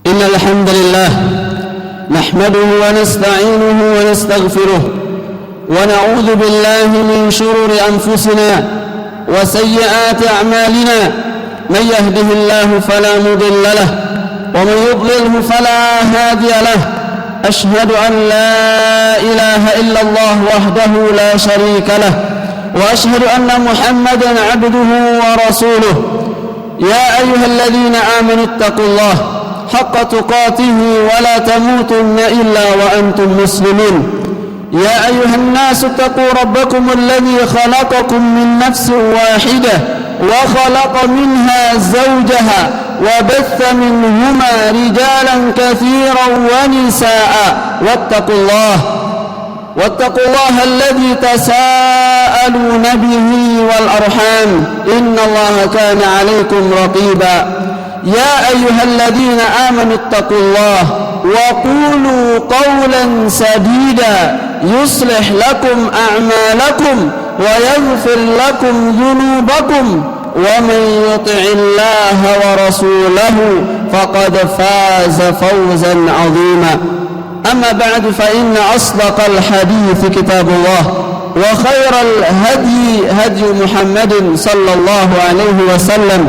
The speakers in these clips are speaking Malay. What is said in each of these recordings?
إن الحمد لله نحمده ونستعينه ونستغفره ونعوذ بالله من شرور أنفسنا وسيئات أعمالنا. من يهده الله فلا مضل له ومن يضلله فلا هادي له. أشهد أن لا إله إلا الله وحده لا شريك له وأشهد أن محمدا عبده ورسوله. يا أيها الذين آمنوا اتقوا الله حق تقاته ولا تموتن إلا وأنتم مسلمون. يا أيها الناس اتقوا ربكم الذي خلقكم من نفس واحدة وخلق منها زوجها وبث منهما رجالا كثيرا ونساء. واتقوا الله الذي تساءلون به والأرحام إن الله كان عليكم رقيبا. يا أيها الذين آمنوا اتقوا الله وقولوا قولا سديدا يصلح لكم أعمالكم ويغفر لكم ذنوبكم ومن يطع الله ورسوله فقد فاز فوزا عظيما. أما بعد فإن أصدق الحديث كتاب الله وخير الهدي هدي محمد صلى الله عليه وسلم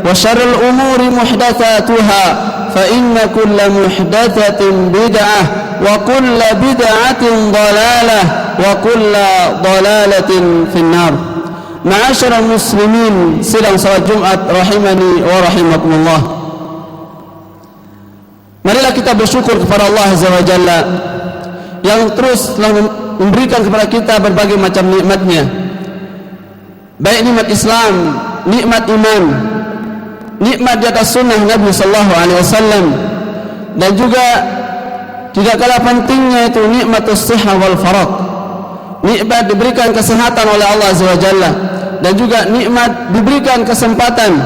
وشر الأمور محدثاتها فإن كل محدثة بدعة وكل بدعة ضلالة وكل ضلالة في النار. معاشر المسلمين, sidang salat Jumat rahimani wa rahimakumullah. Marilah kita bersyukur kepada Allah Azza wa Jalla yang terus telah memberikan kepada kita berbagai macam nikmatnya, baik nikmat Islam, nikmat iman, nikmat di atas sunnah Nabi sallallahu alaihi wasallam, dan juga tidak kalah pentingnya itu nikmatus sihah wal faraq, nikmat diberikan kesehatan oleh Allah Azza wa Jalla, dan juga nikmat diberikan kesempatan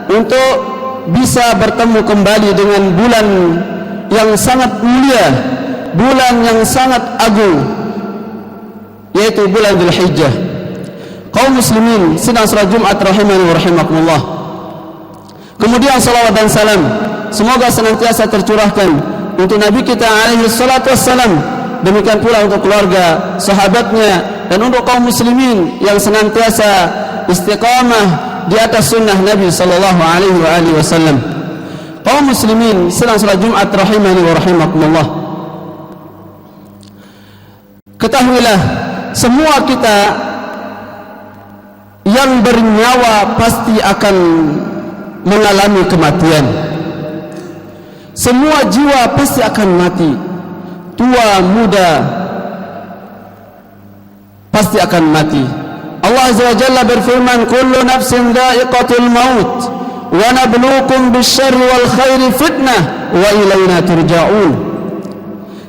untuk bisa bertemu kembali dengan bulan yang sangat mulia, bulan yang sangat agung, yaitu bulan Dzulhijjah. Kaum muslimin sidang salat Jumat rahimani wa rahimakumullah. Kemudian salawat dan salam semoga senantiasa tercurahkan untuk Nabi kita alaihi salatu wassalam, demikian pula untuk keluarga, sahabatnya, dan untuk kaum muslimin yang senantiasa istiqamah di atas sunnah Nabi sallallahu alaihi wasallam. Kaum muslimin sidang salat Jumat rahimani wa rahimakumullah. Ketahuilah semua kita yang bernyawa pasti akan mengalami kematian. Semua jiwa pasti akan mati, tua muda pasti akan mati. Allah Azza wa Jalla berfirman, kullu nafsin dha'iqatul maut wa nabluukum bisyarri wal khairi fitnah wa ilaina turja'un.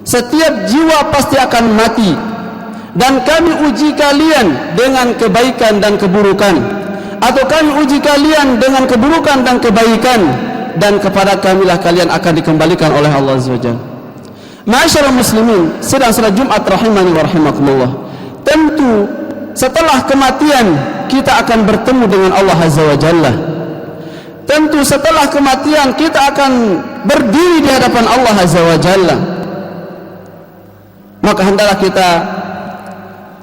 Setiap jiwa pasti akan mati, dan kami uji kalian dengan kebaikan dan keburukan, atau kami uji kalian dengan keburukan dan kebaikan, dan kepada kamilah kalian akan dikembalikan oleh Allah Azza wa Jalla. Ma'asyiral muslimin sidang salat Jumat rahimani wa rahimakumullah. Tentu setelah kematian kita akan bertemu dengan Allah Azza wa Jalla. Tentu setelah kematian kita akan berdiri di hadapan Allah Azza wa Jalla. Maka hendaklah kita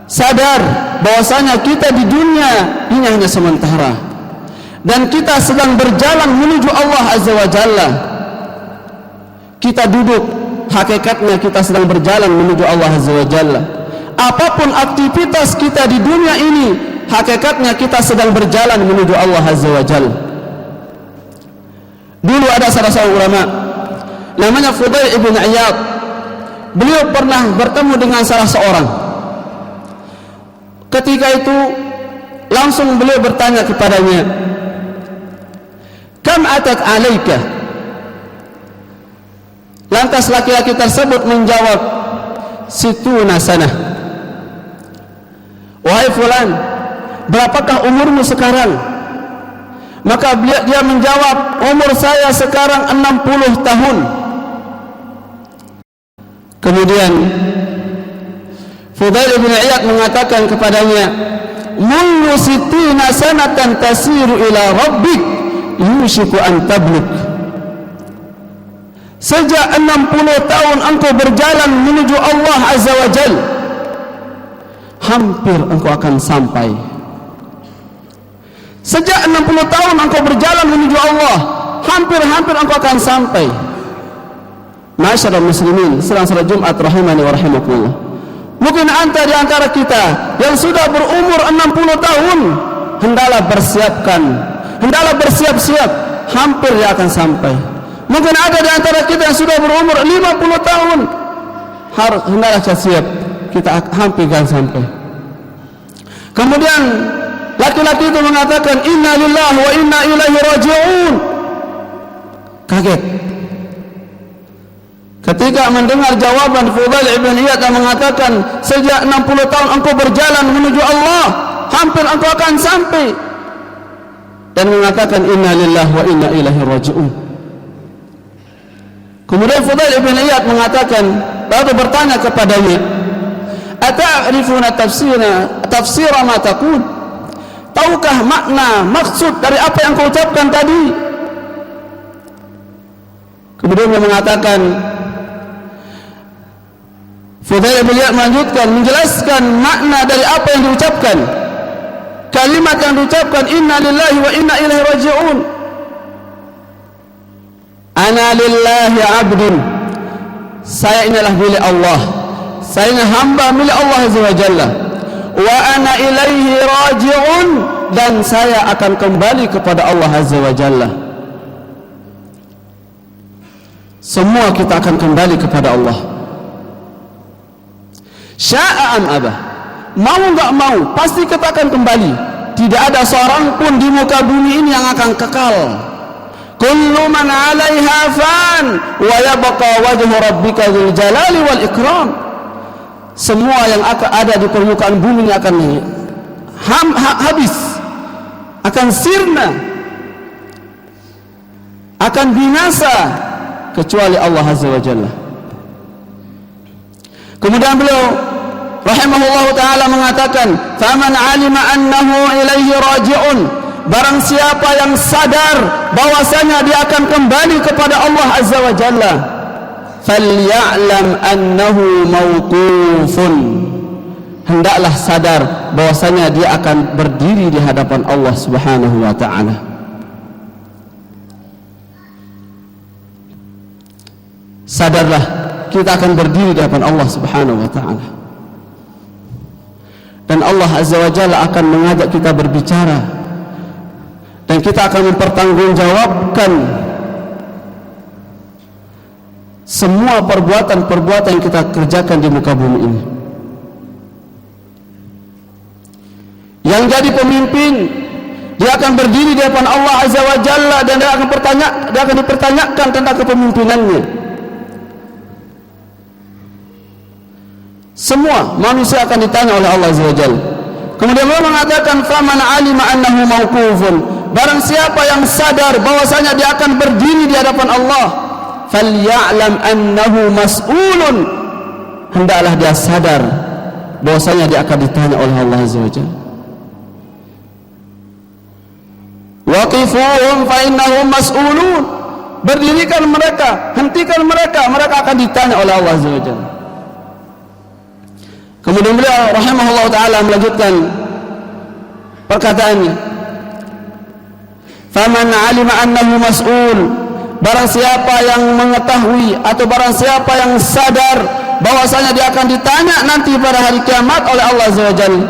sadar bahwasanya kita di dunia ini hanya sementara, dan kita sedang berjalan menuju Allah Azza wa Jalla. Kita duduk, hakikatnya kita sedang berjalan menuju Allah Azza wa Jalla. Apapun aktivitas kita di dunia ini, hakikatnya kita sedang berjalan menuju Allah Azza wa Jalla. Dulu ada salah seorang ulama namanya Fudail ibn Iyad. Beliau pernah bertemu dengan salah seorang. Ketika itu langsung beliau bertanya kepadanya, kam atat alaika? Lantas laki-laki tersebut menjawab, situna sanah. Wahai fulan, berapakah umurmu sekarang? Maka dia menjawab, umur saya sekarang 60 tahun. Kemudian Fudail bin Iyad mengatakan kepadanya, "Mundu sittina sanatan tasiru ila rabbik yushiku an tabluk." Sejak 60 tahun engkau berjalan menuju Allah Azza wa Jal, hampir engkau akan sampai. Sejak 60 tahun engkau berjalan menuju Allah, hampir-hampir engkau akan sampai. Ma'asyiral muslimin, sedang salat Jumat rahimani wa rahimakumullah. Mungkin di antara kita yang sudah berumur 60 tahun, hendaklah bersiap-siap, hampir dia akan sampai. Mungkin ada di antara kita yang sudah berumur 50 tahun, hendaklah siap, kita hampir akan sampai. Kemudian laki-laki itu mengatakan, inna lillahi wa inna ilaihi raji'un. Kaget ketika mendengar jawaban Fudail ibn Iyad yang mengatakan, sejak 60 tahun engkau berjalan menuju Allah, hampir engkau akan sampai. Dan mengatakan, inna lillahi wa inna ilaihi raji'un. Kemudian Fudail ibn Iyad mengatakan, lalu bertanya kepadanya, ata'rifuna tafsira ma taqul? Tahukah makna, maksud dari apa yang kau ucapkan tadi? Kemudian dia mengatakan, Fudail ibn Iyad melanjutkan menjelaskan makna dari apa yang diucapkan. Kalimat yang diucapkan, inna lillahi wa inna ilaihi raji'un. Ana lillahi abdun, saya inilah milik Allah, saya ini hamba milik Allah Azza wa Jalla. Wa ana ilaihi raji'un, dan saya akan kembali kepada Allah Azza wa Jalla. Semua kita akan kembali kepada Allah. Sya'a am abah, mau enggak mau, pasti kita akan kembali. Tidak ada seorang pun di muka bumi ini yang akan kekal. Kullu man 'alaiha fan wa yabqa wajhu rabbika dzul jalali wal ikram. Semua yang ada di permukaan bumi ini akan habis, akan sirna, akan binasa, kecuali Allah Azza wa Jalla. Kemudian beliau rahimahullahu ta'ala mengatakan, faman 'alima annahu ilaihi raji'un, barang siapa yang sadar bahwasanya dia akan kembali kepada Allah Azza wa Jalla, falya'lam annahu mauqufun, hendaklah sadar bahwasanya dia akan berdiri di hadapan Allah Subhanahu wa ta'ala. Sadarlah, kita akan berdiri di hadapan Allah Subhanahu wa ta'ala, dan Allah Azza wa Jalla akan mengajak kita berbicara, dan kita akan mempertanggungjawabkan semua perbuatan-perbuatan yang kita kerjakan di muka bumi ini. Yang jadi pemimpin, dia akan berdiri di hadapan Allah Azza wa Jalla, dan dia akan dipertanyakan tentang kepemimpinannya. Semua manusia akan ditanya oleh Allah Azza wa Jalla. Kemudian Allah mengatakan, faman 'alima annahu mauqufun, barang siapa yang sadar bahwasanya dia akan berdiri di hadapan Allah, falya'lam annahu mas'ulun, hendaklah dia sadar bahwasanya dia akan ditanya oleh Allah Azza wa Jalla. Waqifuhum fa innahum mas'ulun, berdirikan mereka, hentikan mereka, mereka akan ditanya oleh Allah Azza wa Jalla. Kemudian beliau rahimahullah ta'ala melanjutkan perkataannya, faman 'alima annahu mas'ul, barang siapa yang mengetahui atau barang siapa yang sadar bahwasanya dia akan ditanya nanti pada hari kiamat oleh Allah Azza wa Jalla,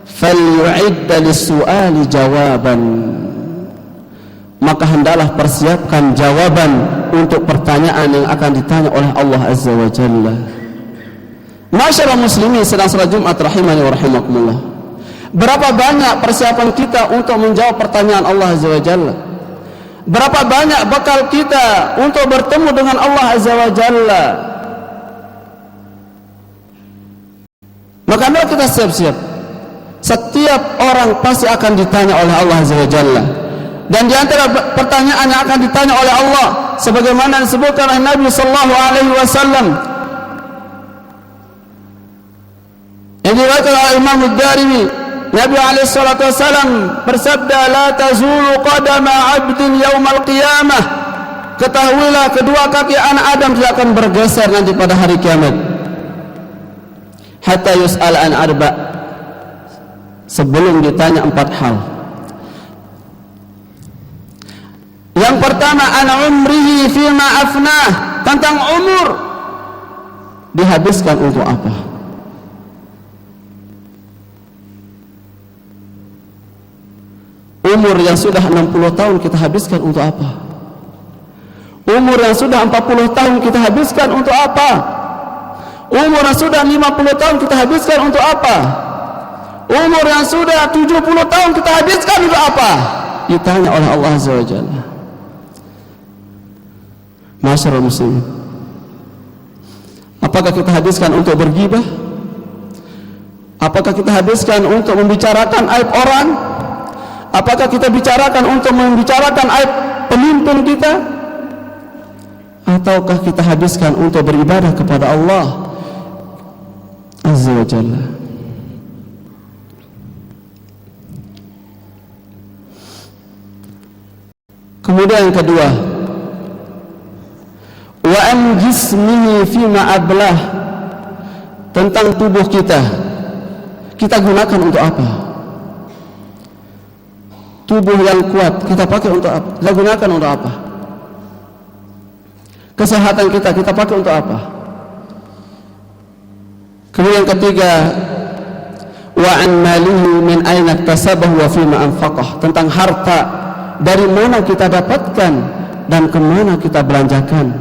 falyu'idda lis-su'ali jawaban, maka hendaklah persiapkan jawaban untuk pertanyaan yang akan ditanya oleh Allah Azza wa Jalla. Ma'asyiral muslimin, sedang salat Jumat rahimani wa rahimakumullah. Berapa banyak persiapan kita untuk menjawab pertanyaan Allah Azza wa Jalla? Berapa banyak bekal kita untuk bertemu dengan Allah Azza wa Jalla? Maka mari kita siap-siap. Setiap orang pasti akan ditanya oleh Allah Azza wa Jalla. Dan di antara pertanyaan yang akan ditanya oleh Allah, sebagaimana disebutkan oleh Nabi sallallahu alaihi wasallam, yang diriwayatkan oleh Imam Ad-Darimi, Nabi alaihi salatu wasallam bersabda, la tazulu qadama 'abdin yaumal qiyamah, ketahuilah kedua kaki anak Adam tidak akan bergeser nanti pada hari kiamat. Hatta yus'al an arba, sebelum ditanya 4 hal. Yang pertama, an umrihi fima afnah, tentang umur dihabiskan untuk apa? Umur yang sudah 60 tahun kita habiskan untuk apa? Umur yang sudah 40 tahun kita habiskan untuk apa? Umur yang sudah 50 tahun kita habiskan untuk apa? Umur yang sudah 70 tahun kita habiskan untuk apa? Ditanya oleh Allah Azza wa Jalla. Masyarul muslimin, apakah kita habiskan untuk bergibah? Apakah kita habiskan untuk membicarakan aib orang? Apakah kita bicarakan untuk membicarakan aib pemimpin kita? Ataukah kita habiskan untuk beribadah kepada Allah Azza wa Jalla? Kemudian yang kedua, wa an jismihi fima ablah, tentang tubuh kita gunakan untuk apa? Tubuh yang kuat kita pakai untuk apa? Kita gunakan untuk apa? Kesehatan kita pakai untuk apa? Kemudian yang ketiga, wa an malihi min aina iktasabahu wa fima anfaqah, tentang harta, dari mana kita dapatkan dan kemana kita belanjakan.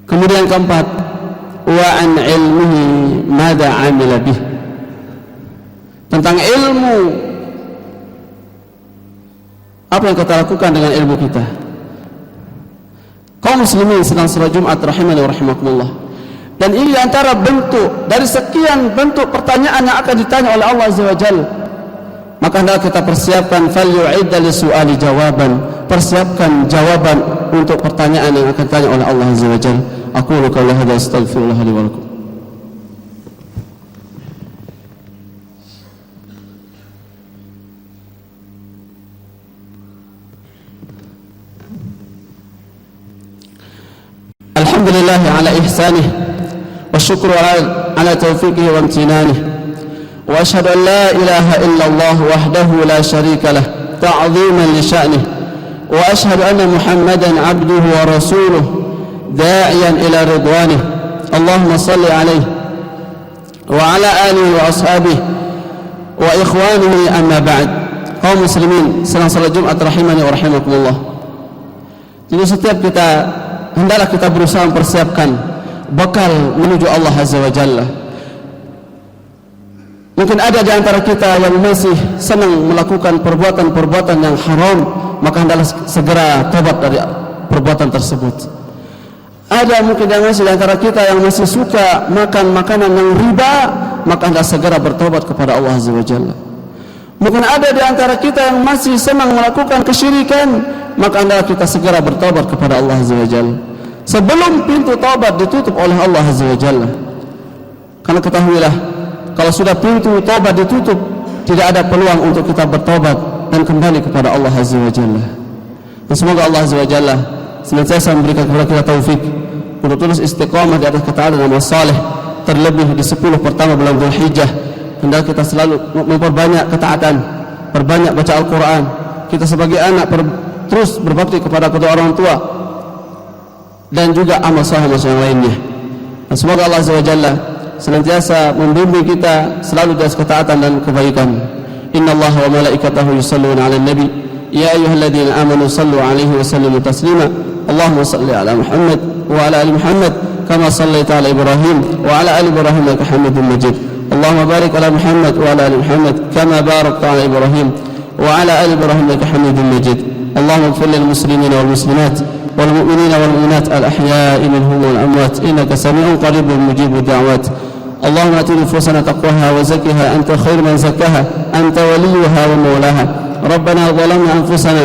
Kemudian yang keempat, wa an ilmihi mada amila bih, tentang ilmu, apa yang kita lakukan dengan ilmu kita. Kaum muslimin sedang salat Jumat rahimani wa rahimakumullah. Dan ini antara bentuk dari sekian bentuk pertanyaan yang akan ditanya oleh Allah Azza wa Jalla. Maka hendaklah kita persiapkan, falyu'idda li su'ali jawaban, persiapkan jawaban untuk pertanyaan yang akan ditanya oleh Allah Azza wa Jalla. Aqulu qawli hadza astaghfirullah li wa lakum. Alhamdulillah ala ihsanih wa syukru ala taufiqihi wa amtinanih, wa ashhadu an la ilaha illallah wahdahu la syarika lah ta'ziman li sya'nih, wa ashhadu anna Muhammadan abduhu wa rasuluh da'iyan ila ridwanih. Allahumma salli alaihi wa ala alihi wa ashabihi wa ikhwanihi, amma ba'd. Kaum muslimin sedang salat Jumat rahimani wa rahimakumullah. Jadi setiap kita hendaklah kita berusaha mempersiapkan bekal menuju Allah Azza wa Jalla. Mungkin ada di antara kita yang masih senang melakukan perbuatan-perbuatan yang haram, maka hendaklah segera tobat dari perbuatan tersebut. Ada mungkin yang masih di antara kita yang masih suka makan makanan yang riba, maka hendaklah segera bertobat kepada Allah Azza wa Jalla. Mungkin ada di antara kita yang masih senang melakukan kesyirikan, maka hendaklah kita segera bertobat kepada Allah Azza wa Jalla sebelum pintu taubat ditutup oleh Allah Azza wa Jalla. Karena ketahuilah, kalau sudah pintu taubat ditutup, tidak ada peluang untuk kita bertobat dan kembali kepada Allah Azza wa Jalla. Dan semoga Allah Azza wa Jalla senantiasa memberikan kepada kita taufik untuk terus istiqamah di atas ketaatan amal saleh, terlebih di 10 pertama bulan Dzulhijjah. Hendaklah kita selalu memperbanyak ketaatan, perbanyak baca Al-Quran. Kita sebagai anak terus berbakti kepada kedua orang tua dan juga amal saleh yang lainnya. Dan semoga Allah Azza wa Jalla senantiasa membimbing kita selalu di atas ketaatan dan kebaikan. Innallaha wa malaikatahu yusholluna 'alan nabi ya ayyuhalladzina amanu shallu 'alaihi wa sallimu taslima. Allahumma shalli 'ala Muhammad wa 'ala ali Muhammad kama shallaita 'ala Ibrahim wa 'ala ali Ibrahim innaka Hamidum Majid. Allahumma barik 'ala Muhammad wa 'ala ali Muhammad kama barakta 'ala Ibrahim wa 'ala ali Ibrahim innaka Hamidum Majid. Allahumma ighfir lil muslimina wal muslimat والمؤمنين والمؤمنات الأحياء منهم والأموات إنك سميع قريب مجيب الدعوات. اللهم آت نفوسنا تقواها وزكها أنت خير من زكاها أنت وليها ومولاها. ربنا ظلمنا أنفسنا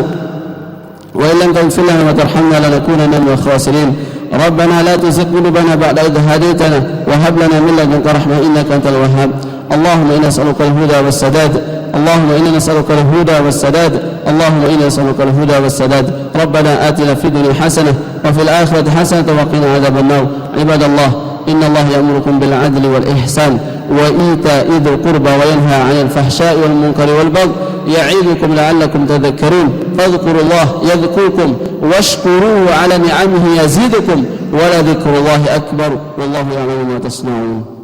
وإن لم تغفر لنا وترحمنا لنكونن من الخاسرين. ربنا لا تزغ قلوبنا بعد إذ هديتنا وهب لنا من لدنك رحمة إنك أنت الوهاب. اللهم إنا نسألك الهدى والسداد اللهم إنا نسألك الهدى والسداد اللهم إنا نسألك الهدى والسداد ربنا آتنا في الدنيا حسنة وفي الآخرة حسنة وقنا عذاب النار عباد الله إن الله يأمركم بالعدل والإحسان وإيتاء ذي القربى وينهى عن الفحشاء والمنكر والبغي يعظكم لعلكم تذكرون فاذكروا الله يذكركم واشكروه على نعمه يزيدكم ولذكر الله أكبر والله يعلم ما تصنعون.